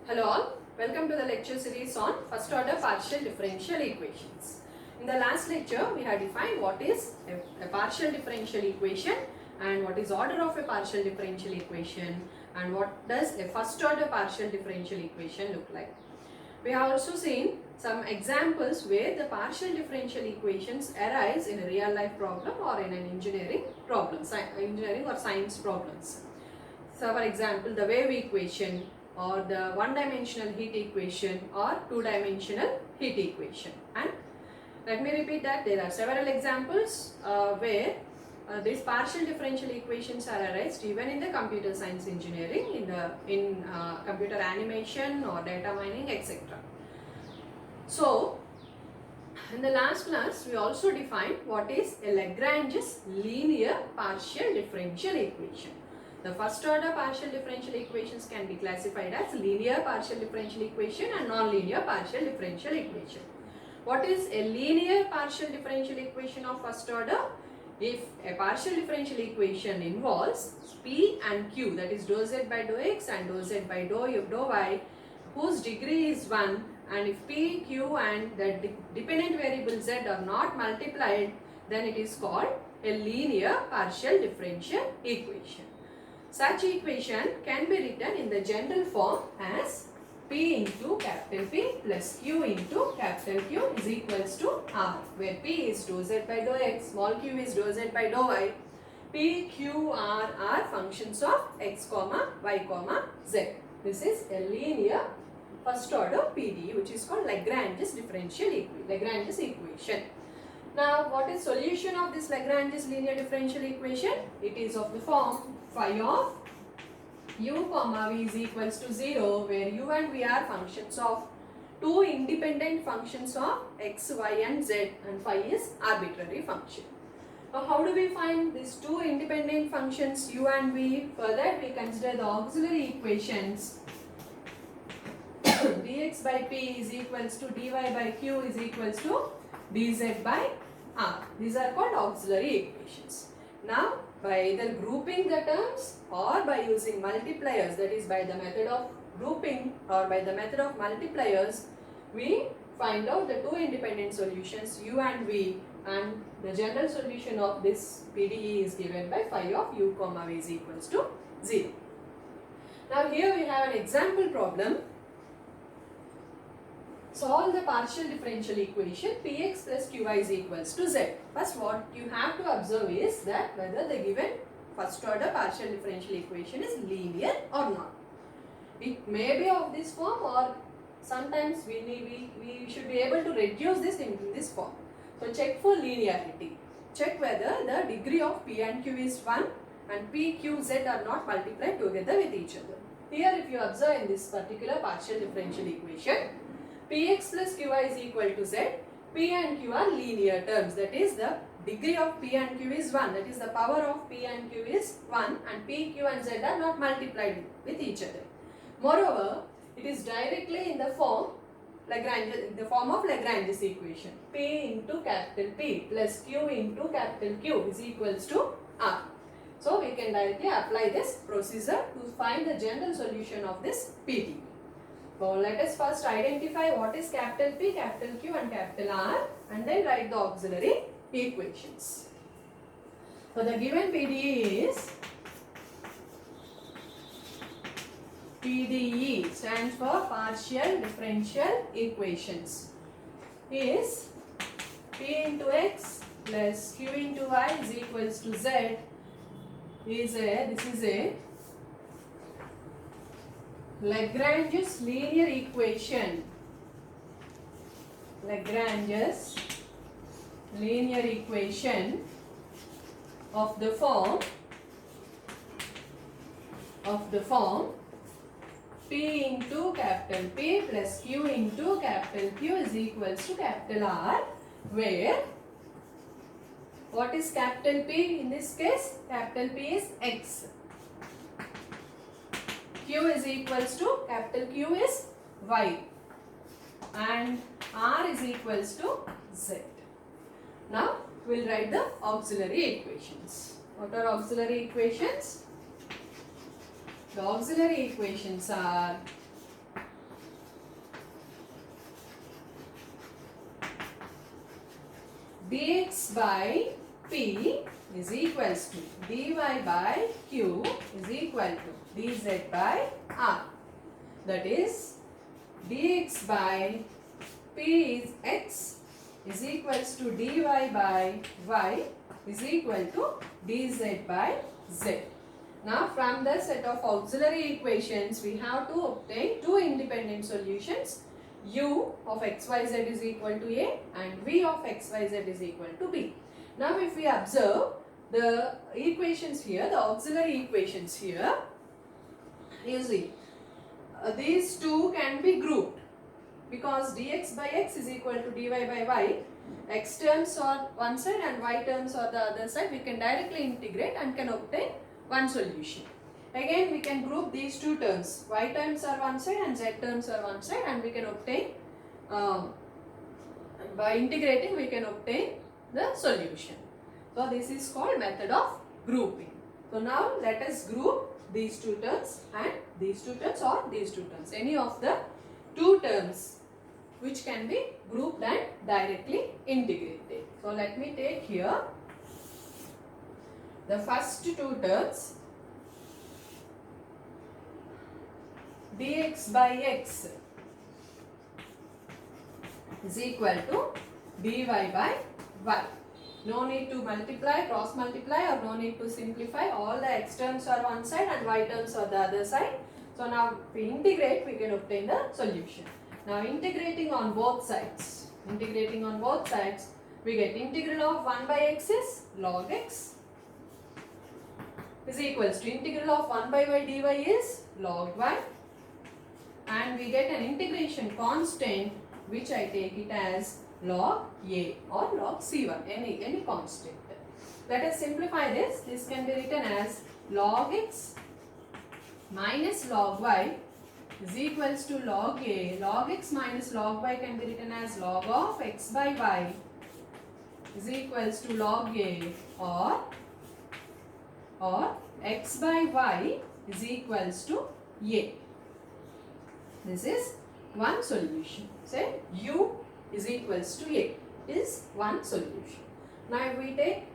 Hello all, welcome to the lecture series on first order partial differential equations. In the last lecture, we have defined what is a partial differential equation and what is order of a partial differential equation and what does a first order partial differential equation look like. We have also seen some examples where the partial differential equations arise in a real life problem or in an engineering problem, engineering or science problems. So for example, the wave equation or the one-dimensional heat equation or two-dimensional heat equation. And let me repeat that there are several examples where these partial differential equations are arised even in the computer science engineering, in computer animation or data mining, etc. So in the last class we also defined what is a Lagrange's linear partial differential equation. The first order partial differential equations can be classified as linear partial differential equation and non-linear partial differential equation. What is a linear partial differential equation of first order? If a partial differential equation involves P and Q, that is dou z by dou x and dou z by dou y, whose degree is 1, and if P, Q and the dependent variable z are not multiplied, then it is called a linear partial differential equation. Such equation can be written in the general form as P into capital P plus Q into capital Q is equals to R, where P is dou z by dou x, small q is dou z by dou y. P, Q, R are functions of x, y, z. This is a linear first order PDE, which is called Lagrange's differential equation. Now, what is solution of this Lagrange's linear differential equation? It is of the form phi of u comma v is equals to 0, where u and v are functions of two independent functions of x, y and z, and phi is arbitrary function. Now, how do we find these two independent functions u and v? For that we consider the auxiliary equations dx by p is equals to dy by q is equals to dz by r. These are called auxiliary equations. Now, by either grouping the terms or by using multipliers, that is by the method of grouping or by the method of multipliers, we find out the two independent solutions u and v, and the general solution of this PDE is given by phi of u comma v is equals to 0. Now here we have an example problem. Solve the partial differential equation Px plus Qy is equals to z. First, what you have to observe is that whether the given first order partial differential equation is linear or not. It may be of this form, or sometimes we should be able to reduce this in this form. So check for linearity. Check whether the degree of P and Q is 1 and P, Q, Z are not multiplied together with each other. Here if you observe in this particular partial differential equation, Px plus Qy is equal to z, P and Q are linear terms, that is the degree of P and Q is 1, that is the power of P and Q is 1, and P, Q and Z are not multiplied with each other. Moreover, it is directly in the form of Lagrange's equation. P into capital P plus Q into capital Q is equals to R. So we can directly apply this procedure to find the general solution of this PDE. So let us first identify what is capital P, capital Q and capital R, and then write the auxiliary equations. So the given PDE is PDE stands for partial differential equations, is P into x plus Q into y is equals to z. This is a Lagrange's linear equation. Lagrange's linear equation of the form P into capital P plus Q into capital Q is equals to capital R, where what is capital P in this case? Capital P is x. Q is equals to capital Q is y, and R is equals to z. Now we will write the auxiliary equations. What are auxiliary equations? The auxiliary equations are dx by p is equals to dy by q is equal to dz by r. That is dx by p is x is equals to dy by y is equal to dz by z. Now from the set of auxiliary equations we have to obtain two independent solutions. U of xyz is equal to A and V of xyz is equal to B. Now if we observe the equations here, the auxiliary equations here, you see these two can be grouped because dx by x is equal to dy by y. X terms are one side and y terms are the other side. We can directly integrate and can obtain one solution. Again we can group these two terms. Y terms are one side and z terms are one side, and we can obtain by integrating we can obtain the solution. So this is called method of grouping. So now let us group these two terms and these two terms or these two terms. Any of the two terms which can be grouped and directly integrated. So let me take here the first two terms. Dx by x is equal to dy by y. No need to multiply, cross multiply, or no need to simplify. All the x terms are one side and y terms are the other side. So now if we integrate, we can obtain the solution. Now integrating on both sides. We get integral of 1 by x is log x is equals to integral of 1 by y dy is log y. And we get an integration constant which I take it as log a or log c1, any constant. Let us simplify this. This can be written as log x minus log y is equals to log a. Log x minus log y can be written as log of x by y is equals to log a, or x by y is equals to a. This is one solution. Say u is equals to a is one solution. Now if we take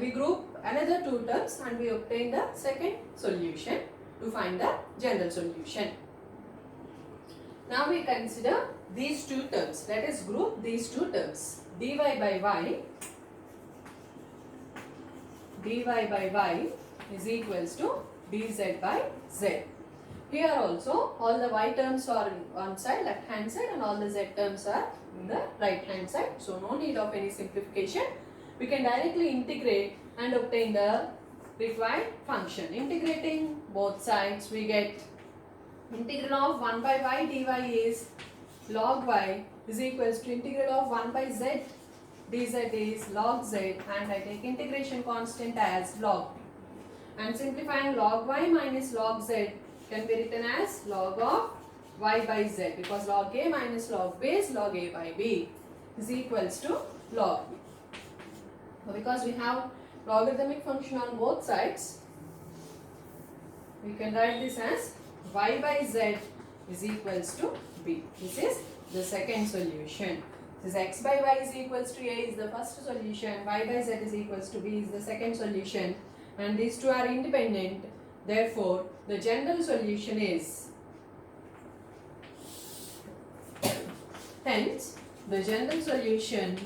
we group another two terms and we obtain the second solution to find the general solution. Now we consider these two terms. Let us group these two terms. dy by y is equals to dz by z. Here also all the y terms are on one side, left hand side, and all the z terms are in the right hand side. So no need of any simplification. We can directly integrate and obtain the required function. Integrating both sides, we get integral of 1 by y dy is log y is equals to integral of 1 by z dz is log z, and I take integration constant as log b. And simplifying log y minus log z can be written as log of y by z, because log a minus log b is log a by b is equals to log b. So because we have logarithmic function on both sides, we can write this as y by z is equals to b. This is the second solution. This x by y is equals to a is the first solution, y by z is equals to b is the second solution, and these two are independent. Therefore, the general solution is, hence the general solution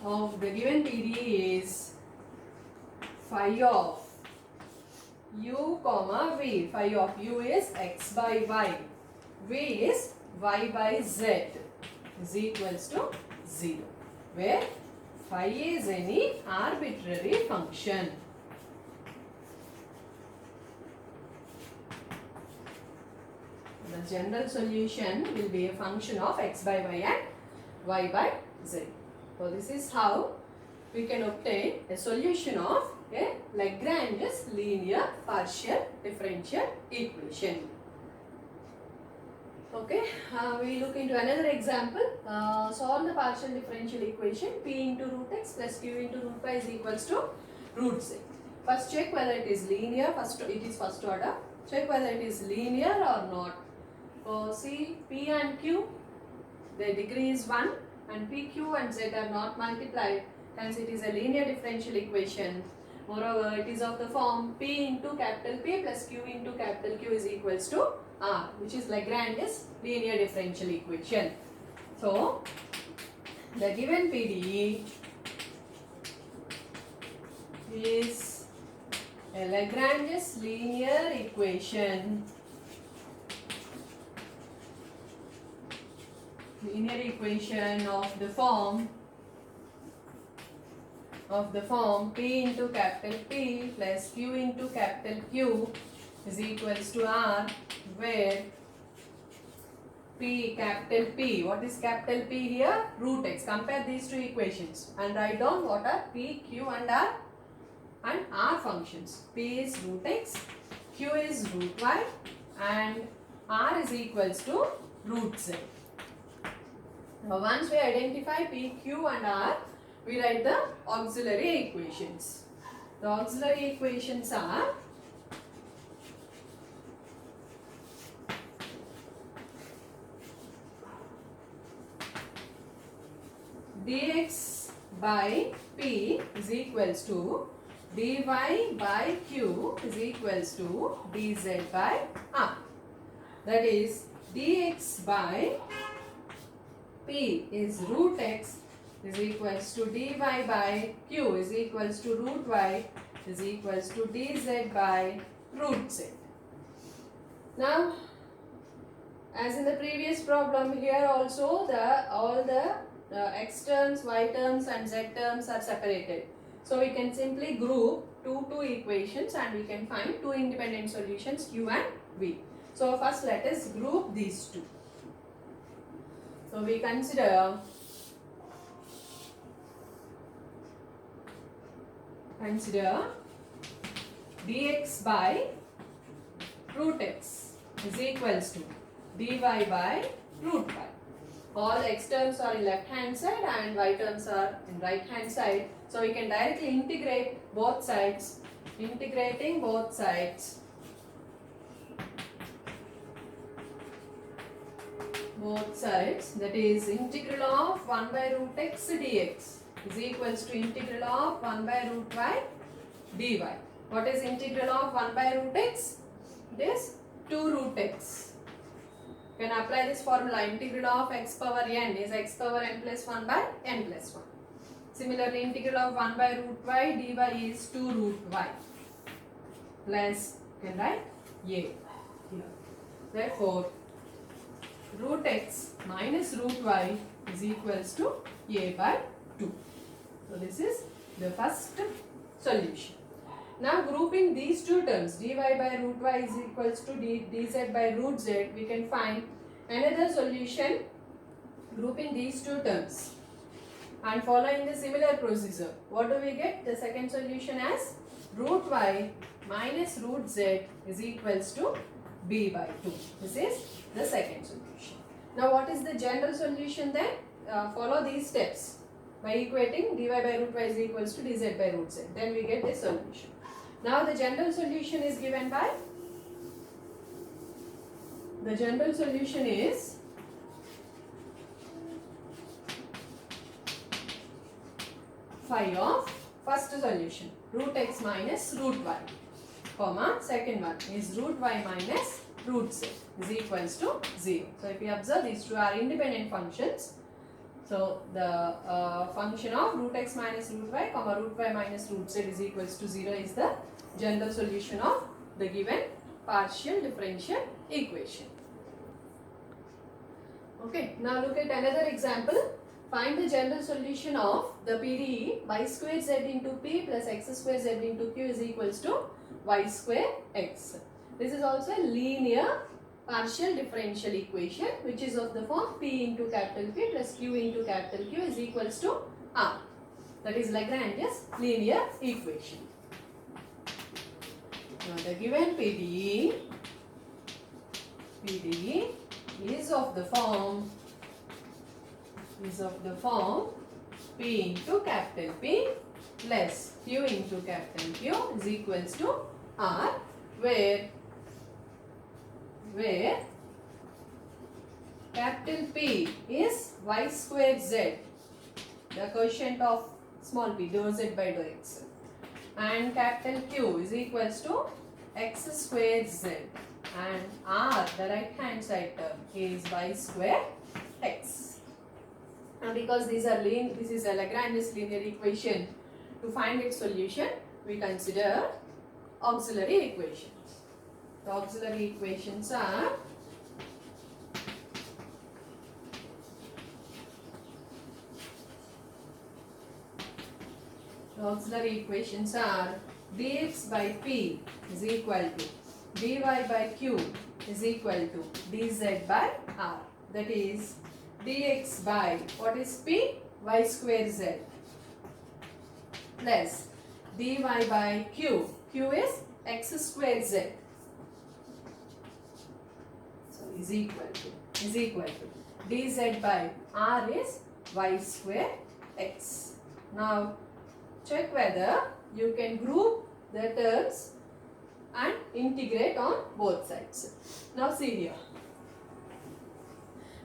of the given PDE is phi of u comma v. Phi of u is x by y, v is y by z is equals to 0, where phi is any arbitrary function. The general solution will be a function of x by y and y by z. So this is how we can obtain a solution of a Lagrange's linear partial differential equation. Okay, we look into another example. Solve the partial differential equation p into root x plus q into root y is equals to root z. First check whether it is linear. It is first order. Check whether it is linear or not. See, p and q, their degree is 1, and p, q and z are not multiplied, hence it is a linear differential equation. Moreover, it is of the form p into capital P plus q into capital Q is equals to R, which is Lagrange's linear differential equation. So, the given PDE is a Lagrange's linear equation. Linear equation of the form P into capital P plus Q into capital Q is equals to R, where P, capital P, what is capital P here? Root x. Compare these two equations and write down what are P, Q and R functions. P is root x, Q is root y and R is equals to root z. Now once we identify P, Q and R, we write the auxiliary equations. The auxiliary equations are dx by P is equals to dy by Q is equals to dz by R. That is, dx by P is root x is equals to dy by Q is equals to root y is equals to dz by root z. Now, as in the previous problem, here also all the x terms, y terms and z terms are separated. So we can simply group two equations and we can find two independent solutions Q and V. So first let us group these two. So we consider dx by root x is equals to dy by root y. All x terms are in left hand side and y terms are in right hand side. So we can directly integrate both sides. Integrating both sides, that is integral of 1 by root x dx is equals to integral of 1 by root y dy. What is integral of 1 by root x? It is 2 root x. You can apply this formula. Integral of x power n is x power n plus 1 by n plus 1. Similarly, integral of 1 by root y dy is 2 root y plus, you can write a here. Therefore, root x minus root y is equals to a by 2. So this is the first solution. Now grouping these two terms, dy by root y is equals to dz by root z, we can find another solution grouping these two terms and following the similar procedure. What do we get? The second solution as root y minus root z is equals to b by 2. This is the second solution. Now what is the general solution then? Follow these steps by equating dy by root y is equals to dz by root z. Then we get this solution. Now the general solution is given by, the general solution is phi of first solution root x minus root y, comma second one is root y minus root z is equals to 0. So if you observe, these two are independent functions. So the function of root x minus root y comma root y minus root z is equals to 0 is the general solution of the given partial differential equation. Okay, now look at another example. Find the general solution of the PDE y square z into p plus x square z into q is equals to y square x. This is also a linear partial differential equation which is of the form p into capital P plus q into capital Q is equals to R. That is Lagrange's linear equation. Now the given PDE is of the form p into capital P plus q into capital Q is equals to R, where capital P is y square z, the quotient of small p, dou z by dou x. And capital Q is equals to x square z. And R, the right hand side term, is y square x. Now because this is a Lagrange's linear equation, to find its solution, we consider auxiliary equations. The auxiliary equations are dx by p is equal to dy by q is equal to dz by r. That is dx by, what is p? Y square z, plus dy by q. Q is x square z. So is equal to dz by r is y square x. Now check whether you can group the terms and integrate on both sides. Now see here.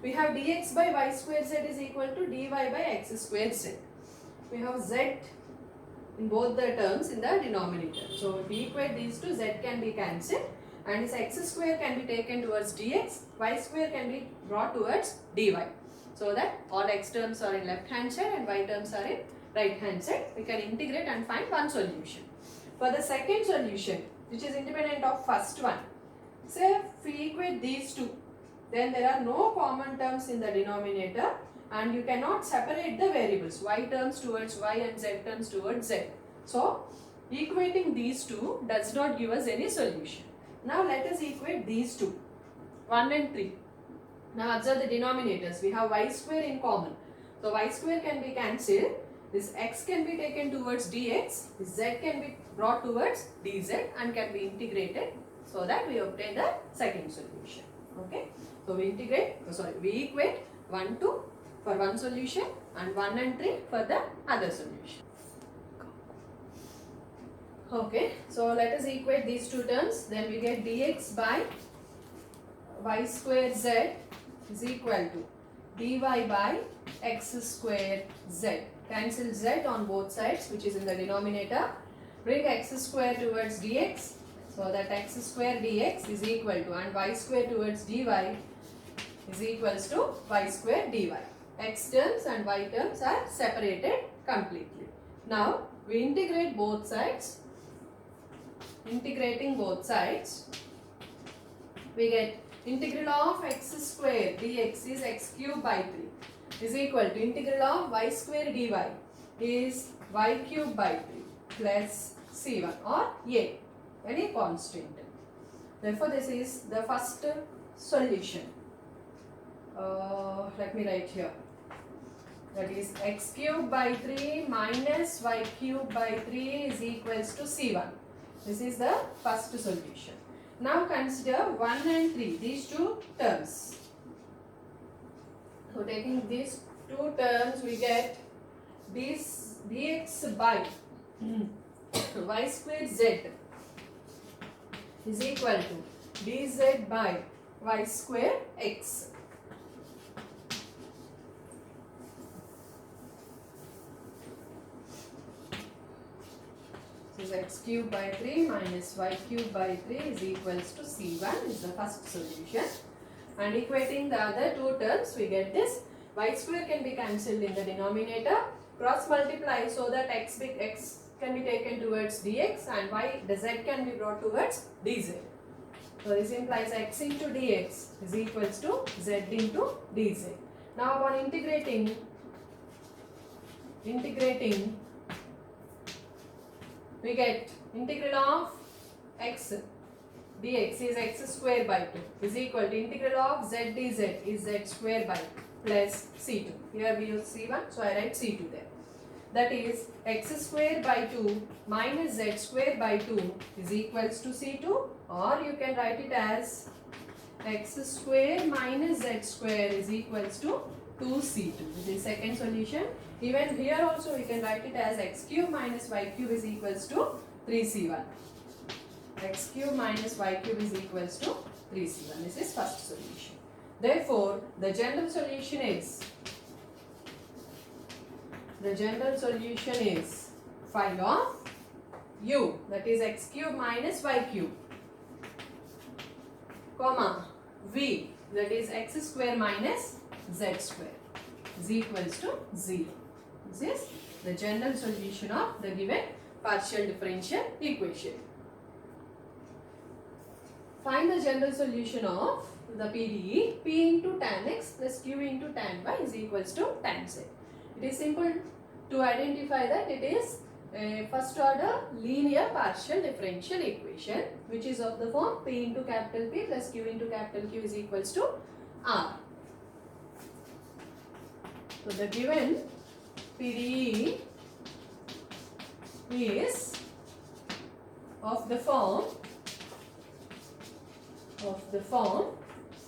We have dx by y square z is equal to dy by x square z. We have z in both the terms in the denominator. So if we equate these two, z can be cancelled and this x square can be taken towards dx, y square can be brought towards dy. So that all x terms are in left hand side and y terms are in right hand side. We can integrate and find one solution. For the second solution, which is independent of first one, say if we equate these two, then there are no common terms in the denominator and you cannot separate the variables, y terms towards y and z terms towards z. So equating these two does not give us any solution. Now let us equate these two, 1 and 3. Now observe the denominators. We have y square in common. So y square can be cancelled. This x can be taken towards dx, this z can be brought towards dz and can be integrated so that we obtain the second solution. Okay. So we equate 1, 2 for one solution and 1 and 3 for the other solution. Okay. So let us equate these two terms. Then we get dx by y square z is equal to dy by x square z. Cancel z on both sides, which is in the denominator. Bring x square towards dx. So that x square dx is equal to, and y square towards dy is equals to y square dy. X terms and y terms are separated completely. Now we integrate both sides. Integrating both sides, we get integral of x square dx is x cube by 3 is equal to integral of y square dy is y cube by 3 plus c1 or a, any constant. Therefore this is the first solution. Let me write here. That is x cube by 3 minus y cube by 3 is equals to c1. This is the first solution. Now consider 1 and 3, these two terms. So taking these two terms, we get this dx by y square z is equal to dz by y square x. This is x cube by 3 minus y cube by 3 is equals to c1 is the first solution. And equating the other two terms, we get this. Y square can be cancelled in the denominator. Cross multiply so that x can be taken towards dx and the z can be brought towards dz. So this implies x into dx is equals to z into dz. Now upon integrating we get integral of x dx is x square by 2 is equal to integral of z dz is z square by 2 plus c2. Here we use c1, so I write c2 there. That is x square by 2 minus z square by 2 is equals to c2, or you can write it as x square minus z square is equals to 2c2. This is second solution. Even here also we can write it as x cube minus y cube is equals to 3c1. X cube minus y cube is equals to 3c1. This is first solution. Therefore, the general solution is phi of u, that is x cube minus y cube, comma v, that is x square minus z square, is equals to 0. This is the general solution of the given partial differential equation. Find the general solution of the PDE. P into tan x plus q into tan y is equals to tan z. It is simple to identify that it is a first order linear partial differential equation which is of the form P into capital P plus q into capital Q is equals to R. So the given PDE is of the form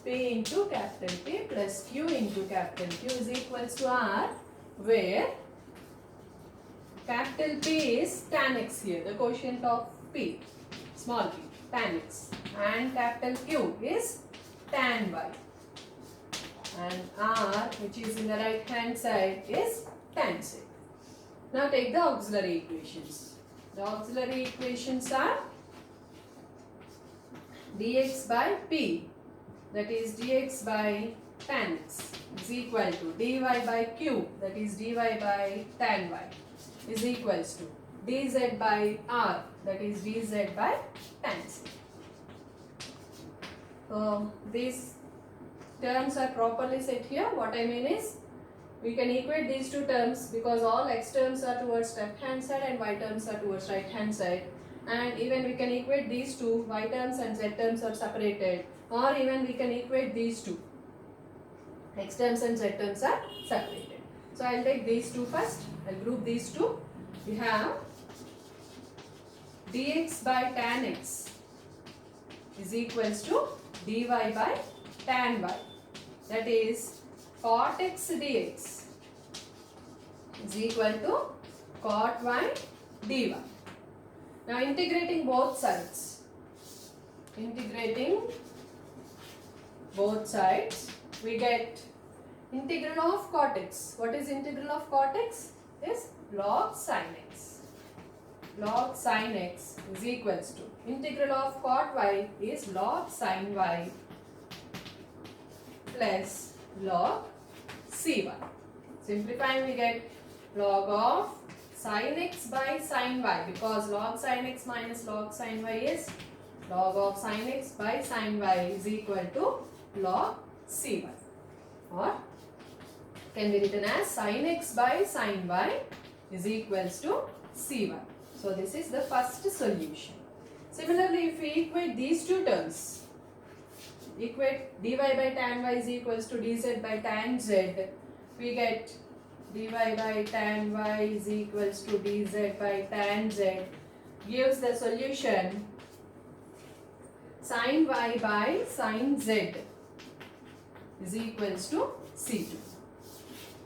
P into capital P plus Q into capital Q is equals to R, where capital P is tan x here, the quotient of P, small p, tan x, and capital Q is tan y, and R, which is in the right hand side, is tan z. Now take the auxiliary equations. The auxiliary equations are dx by P, that is dx by tan x, is equal to dy by Q, that is dy by tan y, is equals to dz by R, that is dz by tan z. So these terms are properly set here. What I mean is, we can equate these two terms because all x terms are towards left hand side and y terms are towards right hand side, and even we can equate these two, y terms and z terms are separated, or even we can equate these two, x terms and z terms are separated. So I will take these two first. I will group these two. We have dx by tan x is equals to dy by tan y, that is cot x dx is equal to cot y dy. Now integrating both sides, we get integral of cot x. What is integral of cot x? Is log sin x. Log sin x is equals to integral of cot y is log sin y plus log cy. Simplifying, we get log of sin x by sin y, because log sin x minus log sin y is log of sin x by sin y is equal to log cy, or can be written as sin x by sin y is equals to cy. So this is the first solution. Similarly, if we equate these two terms, equate dy by tan y is equals to dz by tan z, we get dy by tan y is equals to dz by tan z, gives the solution sin y by sin z is equals to C2.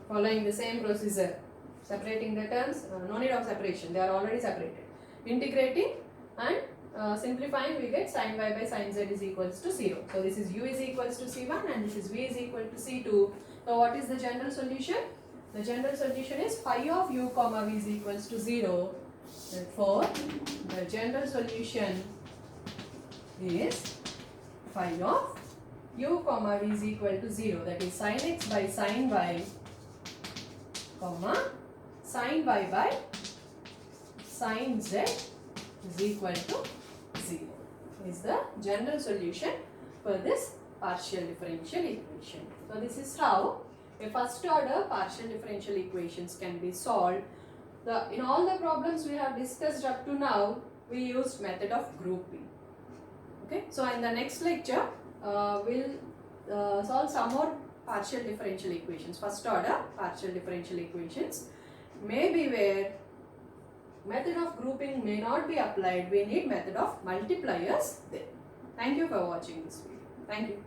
Following the same procedure, separating the terms, no need of separation, they are already separated. Integrating and simplifying, we get sin y by sin z is equals to 0. So this is u is equals to C1 and this is v is equal to C2. So what is the general solution? The general solution is phi of u comma v is equals to 0. Therefore, the general solution is phi of u comma v is equal to 0, that is sin x by sin y comma sin y by sin z is equal to 0 is the general solution for this partial differential equation. So this is how a first order partial differential equations can be solved. In all the problems we have discussed up to now, we used method of grouping. Okay, so in the next lecture, we'll solve some more partial differential equations, first order partial differential equations. Maybe where method of grouping may not be applied, we need method of multipliers there. Thank you for watching this video. Thank you.